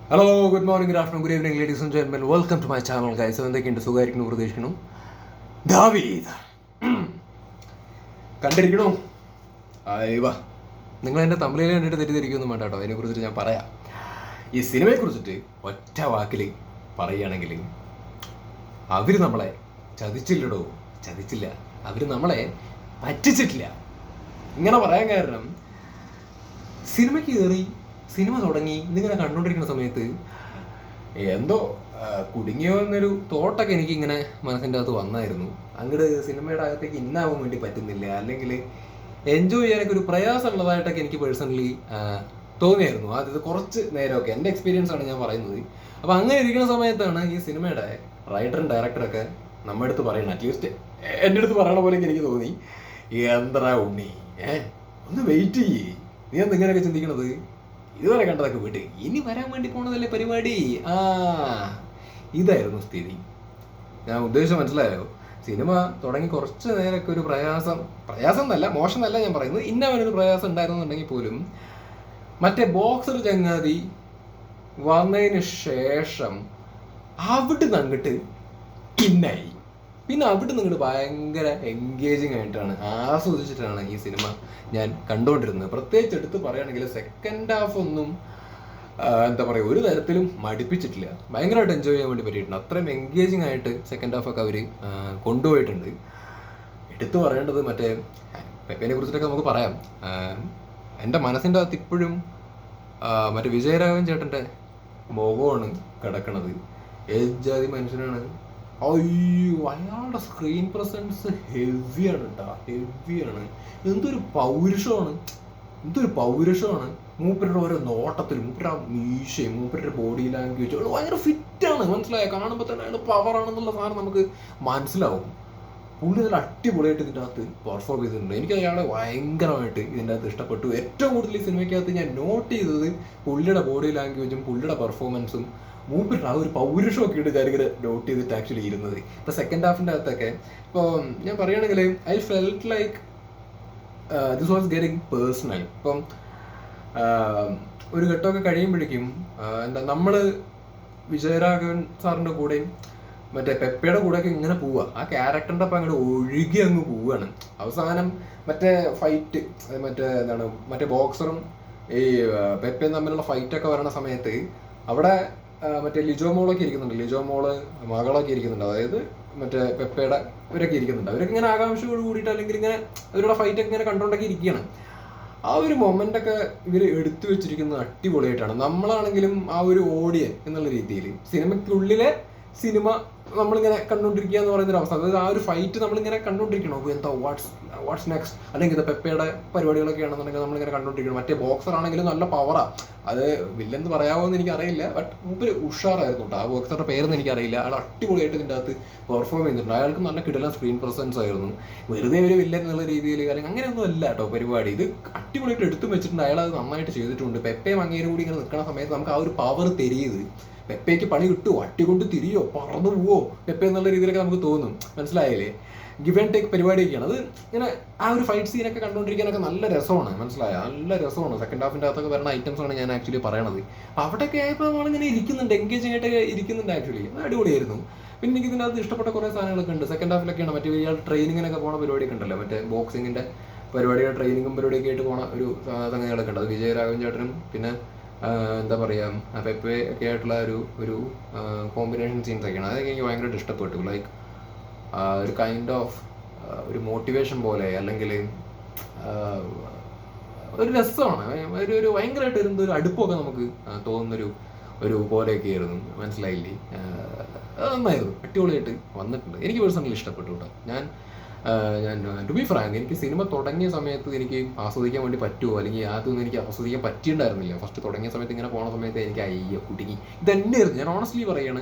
Hello, good morning, good afternoon, good evening, ladies and gentlemen. Welcome to my channel guys. എന്തൊക്കെയുണ്ട്? സുഖമായിരിക്കുന്നു, പ്രതീക്ഷിക്കുന്നു. ദാവീദ് കണ്ടിരിക്കണോ? അയ്യവ, നിങ്ങൾ എൻ്റെ തമിഴിൽ കണ്ടിട്ട് തെറ്റിദ്ധരിക്കൊന്നും വേണ്ട കേട്ടോ. അതിനെക്കുറിച്ചിട്ട് ഞാൻ പറയാം. ഈ സിനിമയെക്കുറിച്ചിട്ട് ഒറ്റ വാക്കിൽ പറയുകയാണെങ്കിൽ, അവർ നമ്മളെ ചതിച്ചില്ലടോ. ചതിച്ചില്ല, അവർ നമ്മളെ പറ്റിച്ചിട്ടില്ല. ഇങ്ങനെ പറയാൻ കാരണം, സിനിമയ്ക്ക് കയറി സിനിമ തുടങ്ങി ഇതിങ്ങനെ കണ്ടുകൊണ്ടിരിക്കുന്ന സമയത്ത് എന്തോ കുടുങ്ങിയോ എന്നൊരു തോട്ടൊക്കെ എനിക്ക് ഇങ്ങനെ മനസ്സിൻ്റെ അകത്ത് വന്നായിരുന്നു. അങ്ങോട്ട് സിനിമയുടെ അകത്തേക്ക് ഇന്നാവാൻ വേണ്ടി പറ്റുന്നില്ല, അല്ലെങ്കിൽ എൻജോയ് ചെയ്യാനൊക്കെ ഒരു പ്രയാസമുള്ളതായിട്ടൊക്കെ എനിക്ക് പേഴ്സണലി തോന്നിയായിരുന്നു ആദ്യത്തെ കുറച്ച് നേരമൊക്കെ. എൻ്റെ എക്സ്പീരിയൻസ് ആണ് ഞാൻ പറയുന്നത്. അപ്പോൾ അങ്ങനെ ഇരിക്കുന്ന സമയത്താണ് ഈ സിനിമയുടെ റൈറ്ററും ഡയറക്ടറൊക്കെ നമ്മുടെ അടുത്ത് പറയുന്നത്, അറ്റ്ലീസ്റ്റ് എൻ്റെ അടുത്ത് പറയണ പോലെ എനിക്ക് തോന്നി, എന്താ ഉണ്ണി, ഒന്ന് വെയിറ്റ് ചെയ്യേ, നീ എന്ത് ഇങ്ങനെയൊക്കെ ചിന്തിക്കണത്? ഇതുവരെ കണ്ടതൊക്കെ വിട്ട് ഇനി വരാൻ വേണ്ടി പോണതല്ലേ പരിപാടി. ഇതായിരുന്നു സ്ഥിതി. ഞാൻ ഉദ്ദേശിച്ച് മനസ്സിലായോ? സിനിമ തുടങ്ങി കുറച്ച് നേരമൊക്കെ ഒരു പ്രയാസം എന്നല്ല, മോശം എന്നല്ല ഞാൻ പറയുന്നത്, ഇന്നവനൊരു പ്രയാസം ഉണ്ടായിരുന്നുണ്ടെങ്കിൽ പോലും മറ്റേ ബോക്സർ ചങ്ങാതി വന്നതിന് ശേഷം അവിടുന്ന് അങ്ങോട്ട് ഇന്നായി. പിന്നെ അവിടെ നിന്ന് ഭയങ്കര എൻഗേജിങ് ആയിട്ടാണ്, ആസ്വദിച്ചിട്ടാണ് ഈ സിനിമ ഞാൻ കണ്ടുകൊണ്ടിരുന്നത്. പ്രത്യേകിച്ച് എടുത്ത് പറയുകയാണെങ്കിൽ സെക്കൻഡ് ഹാഫ് ഒന്നും എന്താ പറയുക, ഒരു തരത്തിലും മടുപ്പിച്ചിട്ടില്ല. ഭയങ്കരമായിട്ട് എൻജോയ് ചെയ്യാൻ വേണ്ടി പറ്റിയിട്ടുണ്ട്. അത്രയും എൻഗേജിങ് ആയിട്ട് സെക്കൻഡ് ഹാഫൊക്കെ അവർ കൊണ്ടുപോയിട്ടുണ്ട്. എടുത്തു പറയേണ്ടത് മറ്റേ പെപ്പേനെ കുറിച്ചിട്ടൊക്കെ നമുക്ക് പറയാം. എൻ്റെ മനസ്സിൻ്റെ അകത്ത് ഇപ്പോഴും മറ്റേ വിജയരാഘവൻ ചേട്ടൻ്റെ മുഖമാണ് കിടക്കണത്. ഏജാതി മനുഷ്യനാണ്. അയ്യോ, അയാളുടെ സ്ക്രീൻ പ്രസൻസ് ഹെവിയാണ് കേട്ടോ, ഹെവിയാണ്. എന്തൊരു പൗരുഷമാണ് മൂപ്പരുടെ ഓരോ നോട്ടത്തിൽ, മൂപ്പരുടെ മീശയും മൂപ്പരുടെ ബോഡി ലാംഗ്വേജ് ഭയങ്കര ഫിറ്റാണ്. മനസ്സിലായോ? കാണുമ്പോൾ തന്നെ അയാൾ പവറാണെന്നുള്ള സാധനം നമുക്ക് മനസ്സിലാവും. പുള്ളി നല്ല അടിപൊളിയായിട്ട് ഇതിൻ്റെ അകത്ത് പെർഫോം ചെയ്തിട്ടുണ്ട്. എനിക്ക് അയാളെ ഭയങ്കരമായിട്ട് ഇതിൻ്റെ അകത്ത് ഇഷ്ടപ്പെട്ടു. ഏറ്റവും കൂടുതൽ ഈ സിനിമയ്ക്കകത്ത് ഞാൻ നോട്ട് ചെയ്തത് പുള്ളിയുടെ ബോഡി ലാംഗ്വേജും പുള്ളിയുടെ പെർഫോമൻസും മൂപ്പരുടെ ആ ഒരു പൗരുഷമൊക്കെ ഇട്ട് ഞാനിങ്ങനെ നോട്ട് ചെയ്തിട്ട് ആക്ച്വലി ഇരുന്നത്. ഇപ്പം സെക്കൻഡ് ഹാഫിൻ്റെ അകത്തൊക്കെ ഇപ്പോൾ ഞാൻ പറയുകയാണെങ്കിൽ I felt like this was getting personal. ഇപ്പം ഒരു ഘട്ടമൊക്കെ കഴിയുമ്പോഴേക്കും എന്താ നമ്മൾ വിജയരാഘവൻ സാറിൻ്റെ കൂടെയും മറ്റേ പെപ്പയുടെ കൂടെയൊക്കെ ഇങ്ങനെ പോവുക, ആ ക്യാരക്ടറിൻ്റെ അപ്പം അങ്ങോട്ട് ഒഴുകി അങ്ങ് പോവുകയാണ്. അവസാനം മറ്റേ ഫൈറ്റ്, മറ്റേ ബോക്സറും ഈ പെപ്പയും തമ്മിലുള്ള ഫൈറ്റൊക്കെ വരണ സമയത്ത് അവിടെ മറ്റേ ലിജോ മോളൊക്കെ ഇരിക്കുന്നുണ്ട്, ലിജോ മോള് മകളൊക്കെ ഇരിക്കുന്നുണ്ട്, അതായത് മറ്റേ പെപ്പയുടെ ഇവരൊക്കെ ഇരിക്കുന്നുണ്ട്. അവരൊക്കെ ഇങ്ങനെ ആകാംക്ഷയോട് കൂടിയിട്ട് അല്ലെങ്കിൽ ഇങ്ങനെ അവരുടെ ഫൈറ്റൊക്കെ ഇങ്ങനെ കണ്ടുകൊണ്ടൊക്കെ ഇരിക്കുകയാണ്. ആ ഒരു മൊമെൻ്റൊക്കെ ഇവർ എടുത്തു വെച്ചിരിക്കുന്നത് അടിപൊളിയായിട്ടാണ്. നമ്മളാണെങ്കിലും ആ ഒരു ഓഡിയൻ എന്നുള്ള രീതിയിൽ സിനിമയ്ക്കുള്ളിലെ സിനിമ നമ്മളിങ്ങനെ കണ്ടുകൊണ്ടിരിക്കുക എന്ന് പറയുന്നൊരു അവസ്ഥ. അതായത് ആ ഒരു ഫൈറ്റ് നമ്മളിങ്ങനെ കണ്ടുകൊണ്ടിരിക്കണം. എന്താ വാട്ട്സ് നെക്സ്റ്റ്, അല്ലെങ്കിൽ ഇത് പെപ്പയുടെ പരിപാടികളൊക്കെ ആണെന്നുണ്ടെങ്കിൽ നമ്മളിങ്ങനെ കണ്ടുകൊണ്ടിരിക്കണം. മറ്റേ ബോക്സർ ആണെങ്കിലും നല്ല പവറാണ്. അത് വില്ലെന്ന് പറയാമോ എന്ന് എനിക്കറിയില്ല, ബട്ട് മുമ്പ് ഉഷാറായിരുന്നു കേട്ടോ. ആ ബോക്സറുടെ പേരൊന്നും എനിക്കറിയില്ല. അയാൾ അടിപൊളിയായിട്ട് ഇതിൻ്റെ അകത്ത് പെർഫോം ചെയ്യുന്നുണ്ട്. അയാൾക്ക് നല്ല കിടലൻ സ്ക്രീൻ പ്രസൻസ് ആയിരുന്നു. വെറുതെ ഒരു വില്ലൻ എന്നുള്ള രീതിയിൽ കാര്യം അങ്ങനെയൊന്നും അല്ല കേട്ടോ പരിപാടി. ഇത് അടിപൊളിയായിട്ട് എടുത്തു വെച്ചിട്ടുണ്ട്. അയാൾ അത് നന്നായിട്ട് ചെയ്തിട്ടുണ്ട്. പെപ്പയും അങ്ങേരും കൂടി ഇങ്ങനെ നിൽക്കുന്ന സമയത്ത് നമുക്ക് ആ ഒരു പവർ തെരിയത്. പെപ്പയ്ക്ക് പണി കിട്ടുമോ, അട്ടികൊണ്ട് തിരിയോ, പറന്നു പോവോ പെപ്പ എന്നുള്ള രീതിയിലൊക്കെ നമുക്ക് തോന്നും. മനസ്സിലായില്ലേ? ഗിവ് ആൻഡ് ടേക്ക് പരിപാടിയൊക്കെയാണ് അത്. ഇങ്ങനെ ആ ഒരു ഫൈറ്റ് സീനൊക്കെ കണ്ടുകൊണ്ടിരിക്കാനൊക്കെ നല്ല രസമാണ്. മനസ്സിലായോ? നല്ല രസമാണ്. സെക്കൻഡ് ഹാഫിൻ്റെ അകത്തൊക്കെ വരുന്ന ഐറ്റംസ് ആണ് ഞാൻ ആക്ച്വലി പറയണത്. അവിടെയൊക്കെ ആയപ്പോൾ നമ്മളിങ്ങനെ ഇരിക്കുന്നുണ്ട്, എൻഗേജിങ് ആയിട്ട് ഇരിക്കുന്നുണ്ട്. ആക്ച്വലി അടിപൊളിയായിരുന്നു. പിന്നെ എനിക്ക് ഇതിൻ്റെ അകത്ത് ഇഷ്ടപ്പെട്ട കുറേ സാധനങ്ങളൊക്കെ ഉണ്ട്. സെക്കൻഡ് ഹാഫിലൊക്കെയാണ് മറ്റേ ഇയാൾ ട്രെയിനിങ്ങിനൊക്കെ പോണ പരിപാടിയൊക്കെ ഉണ്ടല്ലോ, മറ്റേ ബോക്സിങ്ങിൻ്റെ പരിപാടിയുടെ ട്രെയിനിങ്ങും പരിപാടിയൊക്കെ ആയിട്ട് പോണ ഒരു സംഗതികളൊക്കെ ഉണ്ട്. അത് വിജയരാഘവൻ ചേട്ടനും പിന്നെ എന്താ പറയുക പെപ്പെ ഒക്കെ ആയിട്ടുള്ള ഒരു കോമ്പിനേഷൻ സീൻസ് ഒക്കെയാണ്. അതൊക്കെ എനിക്ക് ഭയങ്കരമായിട്ട് ഇഷ്ടപ്പെട്ടു. ലൈക്ക് ഒരു കൈൻഡ് ഓഫ് ഒരു മോട്ടിവേഷൻ പോലെ, അല്ലെങ്കിൽ ഒരു രസമാണ്. ഒരു ഭയങ്കരമായിട്ട് ഒരു അടുപ്പമൊക്കെ നമുക്ക് തോന്നുന്നൊരു പോലെയൊക്കെ ആയിരുന്നു. മനസ്സിലായില്ലേ? അത് നന്നായിരുന്നു, അടിപൊളിയായിട്ട് വന്നിട്ടുണ്ട്. എനിക്ക് പേഴ്സണലി ഇഷ്ടപ്പെട്ടു കേട്ടോ. ഞാൻ ടു ബി ഫ്രാങ്ക്, എനിക്ക് സിനിമ തുടങ്ങിയ സമയത്ത് എനിക്ക് ആസ്വദിക്കാൻ വേണ്ടി പറ്റുമോ, അല്ലെങ്കിൽ അതൊന്നും എനിക്ക് ആസ്വദിക്കാൻ പറ്റിയിട്ടുണ്ടായിരുന്നില്ല. ഫസ്റ്റ് തുടങ്ങിയ സമയത്ത് ഇങ്ങനെ പോണ സമയത്ത് എനിക്ക് അയ്യോ കുടുങ്ങി. ഇതന്നെയായിരുന്നു, ഞാൻ ഓണസ്റ്റ്ലി പറയാണ്.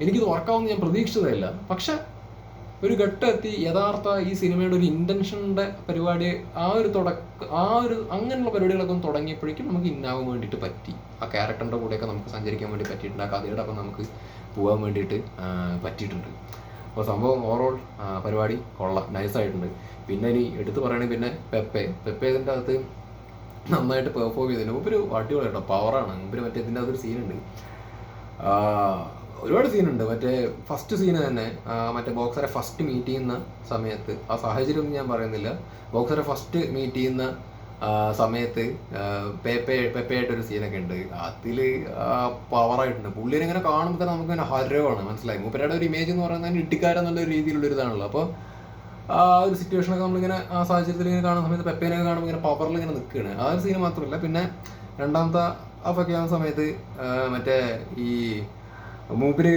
എനിക്കിത് വർക്കാവുമെന്ന് ഞാൻ പ്രതീക്ഷിച്ചതല്ല. പക്ഷെ ഒരു ഘട്ടം എത്തി യഥാർത്ഥ ഈ സിനിമയുടെ ഒരു ഇൻറ്റൻഷൻ്റെ പരിപാടി, ആ ഒരു അങ്ങനെയുള്ള പരിപാടികളൊക്കെ ഒന്ന് തുടങ്ങിയപ്പോഴേക്കും നമുക്ക് ഇന്നാവാൻ വേണ്ടിയിട്ട് പറ്റി. ആ ക്യാരക്ടറിൻ്റെ കൂടെയൊക്കെ നമുക്ക് സഞ്ചരിക്കാൻ വേണ്ടി പറ്റിയിട്ടുണ്ട്. ആ കഥയുടെ അപ്പം നമുക്ക് പോകാൻ വേണ്ടിയിട്ട് പറ്റിയിട്ടുണ്ട്. അപ്പോൾ സംഭവം ഓവറോൾ പരിപാടി കൊള്ളാം, നൈസായിട്ടുണ്ട്. പിന്നെ ഇനി എടുത്ത് പറയുകയാണെങ്കിൽ പിന്നെ പെപ്പെ ഇതിൻ്റെ അകത്ത് നന്നായിട്ട് പെർഫോം ചെയ്തതിന് മൂപ്പര് അടിപൊളി കേട്ടോ, പവറാണ് മൂപ്പര്. മറ്റേ ഇതിൻ്റെ അതൊരു സീനുണ്ട്, ഒരുപാട് സീനുണ്ട്. മറ്റേ ഫസ്റ്റ് സീന് തന്നെ മറ്റേ ബോക്സറെ ഫസ്റ്റ് മീറ്റ് ചെയ്യുന്ന സമയത്ത്, ആ സാഹചര്യമൊന്നും ഞാൻ പറയുന്നില്ല, ബോക്സറെ ഫസ്റ്റ് മീറ്റ് ചെയ്യുന്ന സമയത്ത് പെപ്പയായിട്ടൊരു സീനൊക്കെ ഉണ്ട്. അതിൽ പവറായിട്ടുണ്ട്. പുള്ളിനെ ഇങ്ങനെ കാണുമ്പോൾ തന്നെ നമുക്ക് ഇങ്ങനെ ഹരമാണ്, മനസ്സിലായി. മൂപ്പരുടെ ഒരു ഇമേജ് എന്ന് പറയുന്നത് ഇട്ടിക്കാരെന്നുള്ള രീതിയിലുള്ളൊരു ഇതാണല്ലോ. അപ്പോൾ ആ ഒരു സിറ്റുവേഷനൊക്കെ നമ്മളിങ്ങനെ ആ സാഹചര്യത്തിൽ ഇങ്ങനെ കാണുന്ന സമയത്ത് പെപ്പേനൊക്കെ കാണുമ്പോൾ ഇങ്ങനെ പവറിൽ ഇങ്ങനെ നിൽക്കുകയാണ്. ആ ഒരു സീന് മാത്രമല്ല, പിന്നെ രണ്ടാമത്തെ ഹാഫൊക്കെ ആവുന്ന സമയത്ത് മറ്റേ ഈ മൂപ്പര്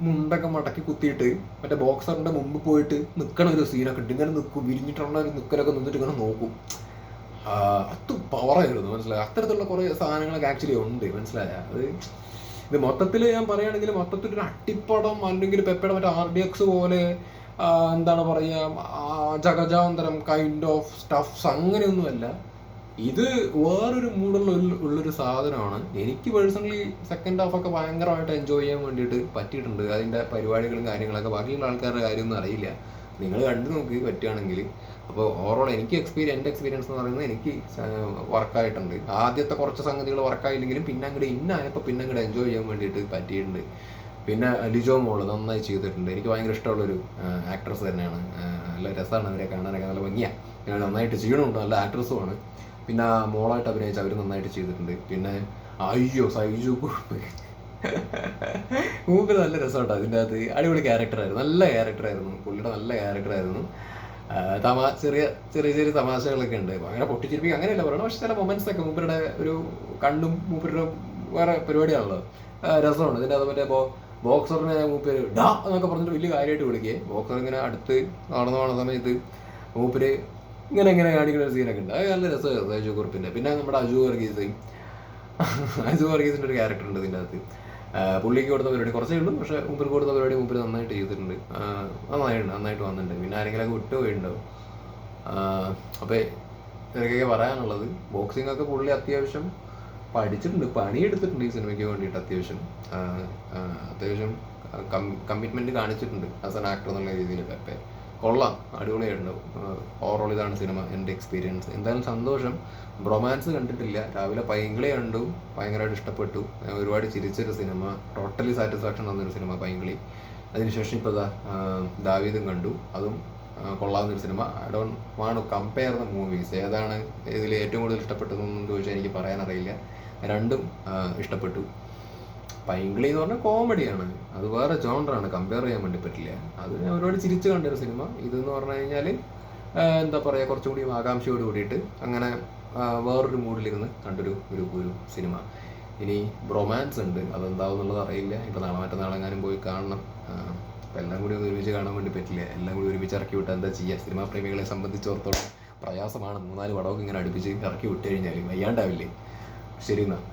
മുണ്ടൊക്കെ മടക്കി കുത്തിയിട്ട് മറ്റേ ബോക്സറിന്റെ മുമ്പ് പോയിട്ട് നിൽക്കണ ഒരു സീനൊക്കെ ഉണ്ട്. ഇങ്ങനെ നിൽക്കും, വിരിഞ്ഞിട്ടുള്ള ഒരു നിൽക്കലൊക്കെ നിന്നിട്ട് ഇങ്ങനെ നോക്കും. അത് പവറായിരുന്നു, മനസ്സിലായി. അത്തരത്തിലുള്ള കുറേ സാധനങ്ങളൊക്കെ ആക്ച്വലി ഉണ്ട്, മനസ്സിലായ. അത് ഇത് മൊത്തത്തിൽ ഞാൻ പറയുകയാണെങ്കിൽ മൊത്തത്തിലൊരു അട്ടിപ്പടം, അല്ലെങ്കിൽ പെപ്പയുടെ മറ്റേ RDX പോലെ എന്താണ് പറയുക, ജഗജാന്തരം കൈൻഡ് ഓഫ് സ്റ്റഫ്സ് അങ്ങനെയൊന്നുമല്ല. ഇത് വേറൊരു ഉള്ളൊരു സാധനമാണ്. എനിക്ക് പേഴ്സണലി സെക്കൻഡ് ഹാഫൊക്കെ ഭയങ്കരമായിട്ട് എൻജോയ് ചെയ്യാൻ വേണ്ടിയിട്ട് പറ്റിയിട്ടുണ്ട്. അതിൻ്റെ പരിപാടികളും കാര്യങ്ങളൊക്കെ ബാക്കിയുള്ള ആൾക്കാരുടെ കാര്യമൊന്നും അറിയില്ല, നിങ്ങൾ കണ്ടു നോക്കി പറ്റുകയാണെങ്കിൽ. അപ്പോൾ ഓവറോൾ എൻ്റെ എക്സ്പീരിയൻസ് എന്ന് പറയുന്നത് എനിക്ക് വർക്കായിട്ടുണ്ട്. ആദ്യത്തെ കുറച്ച് സംഗതികൾ വർക്കായില്ലെങ്കിലും പിന്നെ അങ്ങോട്ട് ഇന്നായപ്പോൾ പിന്നെ അങ്ങോട്ട് എൻജോയ് ചെയ്യാൻ വേണ്ടിയിട്ട് പറ്റിയിട്ടുണ്ട്. പിന്നെ ലിജോ മോള് നന്നായി ചെയ്തിട്ടുണ്ട്. എനിക്ക് ഭയങ്കര ഇഷ്ടമുള്ളൊരു ആക്ട്രസ് തന്നെയാണ്. നല്ല രസമാണ് അവരെ കാണാനൊക്കെ, നല്ല ഭംഗിയാണ്, നന്നായിട്ട് ചെയ്യണമുണ്ട്, നല്ല ആക്ട്രസുമാണ്. പിന്നെ മോളായിട്ട് അഭിനയിച്ച് അവർ നന്നായിട്ട് ചെയ്തിട്ടുണ്ട്. പിന്നെ സൈജു കുറുപ്പ് മൂപ്പര് നല്ല രസമുണ്ട് അതിൻ്റെ അകത്ത്. അടിപൊളി ക്യാരക്ടറായിരുന്നു, നല്ല ക്യാരക്ടറായിരുന്നു പുള്ളിയുടെ, നല്ല ക്യാരക്ടറായിരുന്നു. ചെറിയ ചെറിയ തമാശകളൊക്കെ ഉണ്ട്, ഭയങ്കര പൊട്ടിച്ചിരിപ്പിക്കുക അങ്ങനെയല്ല പറയണം. പക്ഷെ ചില മൊമെന്റ്സ് ഒക്കെ മൂപ്പരുടെ ഒരു കണ്ണും മൂപ്പരുടെ വേറെ പരിപാടിയാണല്ലോ, രസമാണ്. ഇതിൻ്റെ അത് മറ്റേ ബോക്സറിനെ മൂപ്പര് ഡാ എന്നൊക്കെ പറഞ്ഞിട്ട് വലിയ കാര്യമായിട്ട് വിളിക്കേ. ബോക്സർ ഇങ്ങനെ അടുത്ത് കാണുന്ന സമയത്ത് മൂപ്പര് ഇങ്ങനെ കാണിക്കുന്ന ഒരു സീനൊക്കെ ഉണ്ട്. അത് നല്ല രസമായിരുന്നു അജു കുറുപ്പിൻ്റെ. പിന്നെ നമ്മുടെ അജു വർഗീസിൻ്റെ ഒരു ക്യാരക്ടർ ഉണ്ട് ഇതിൻ്റെ അകത്ത്. പുള്ളിക്ക് കൊടുത്ത പരിപാടി കുറച്ചേ ഉള്ളൂ, പക്ഷേ മൂപ്പർക്ക് കൊടുത്ത പരിപാടി മൂപ്പര് നന്നായിട്ട് ചെയ്തിട്ടുണ്ട്, നന്നായിട്ട് വന്നിട്ടുണ്ട്. പിന്നെ ആരെങ്കിലുമൊക്കെ വിട്ടുപോയിട്ടുണ്ടാവും. അപ്പോൾ എനിക്കൊക്കെ പറയാനുള്ളത്, ബോക്സിംഗ് ഒക്കെ പുള്ളി അത്യാവശ്യം പഠിച്ചിട്ടുണ്ട്, പണിയെടുത്തിട്ടുണ്ട് ഈ സിനിമയ്ക്ക് വേണ്ടിയിട്ട്. അത്യാവശ്യം കമ്മിറ്റ്മെൻറ്റ് കാണിച്ചിട്ടുണ്ട് ആസ് ആൻ ആക്ടർ എന്നുള്ള രീതിയിൽ. പെപ്പെ കൊള്ളാം, അടിപൊളിയായിട്ടുണ്ടാവും. ഓവറോൾ ഇതാണ് സിനിമ, എൻ്റെ എക്സ്പീരിയൻസ്. എന്തായാലും സന്തോഷം. ബ്രൊമാൻസ് കണ്ടിട്ടില്ല, രാവിലെ പൈങ്കിളി കണ്ടു, ഭയങ്കരമായിട്ട് ഇഷ്ടപ്പെട്ടു. ഒരുപാട് ചിരിച്ചൊരു സിനിമ, ടോട്ടലി സാറ്റിസ്ഫാക്ഷൻ തന്നൊരു സിനിമ പൈങ്കിളി. അതിനുശേഷം ഇപ്പോൾ ദാവീദും കണ്ടു, അതും കൊള്ളാവുന്നൊരു സിനിമ. I don't want to compare the movies. ഏതാണ് ഇതിൽ ഏറ്റവും കൂടുതൽ ഇഷ്ടപ്പെട്ടതെന്ന് ചോദിച്ചാൽ എനിക്ക് പറയാനറിയില്ല. രണ്ടും ഇഷ്ടപ്പെട്ടു. പൈങ്കിളി എന്ന് പറഞ്ഞാൽ കോമഡിയാണ്, അത് വേറെ ജോണറാണ്, കമ്പയർ ചെയ്യാൻ വേണ്ടി പറ്റില്ല. അത് ഞാൻ ഒരുപാട് ചിരിച്ച് കണ്ടൊരു സിനിമ. ഇതെന്ന് പറഞ്ഞു കഴിഞ്ഞാൽ എന്താ പറയുക, കുറച്ചും കൂടി ആകാംക്ഷയോട് കൂടിയിട്ട് അങ്ങനെ വേറൊരു മൂഡിലിരുന്ന് കണ്ടൊരു ഒരു സിനിമ. ഇനി റൊമാൻസ് ഉണ്ട്, അതെന്താവുന്നുള്ളത് അറിയില്ല. ഇപ്പോൾ മറ്റന്നാളെങ്ങാനും പോയി കാണണം. അപ്പോൾ എല്ലാം കൂടി ഒരുമിച്ച് കാണാൻ വേണ്ടി പറ്റില്ല, എല്ലാം കൂടി ഒരുമിച്ച് ഇറക്കി വിട്ടാൽ എന്താ ചെയ്യുക. സിനിമാ പ്രേമികളെ സംബന്ധിച്ചിടത്തോളം പ്രയാസമാണ്. 3-4 പടമൊക്കെ ഇങ്ങനെ അടുപ്പിച്ച് ഇറക്കി വിട്ട് കഴിഞ്ഞാൽ വയ്യാണ്ടാവില്ലേ. ശരി എന്നാൽ.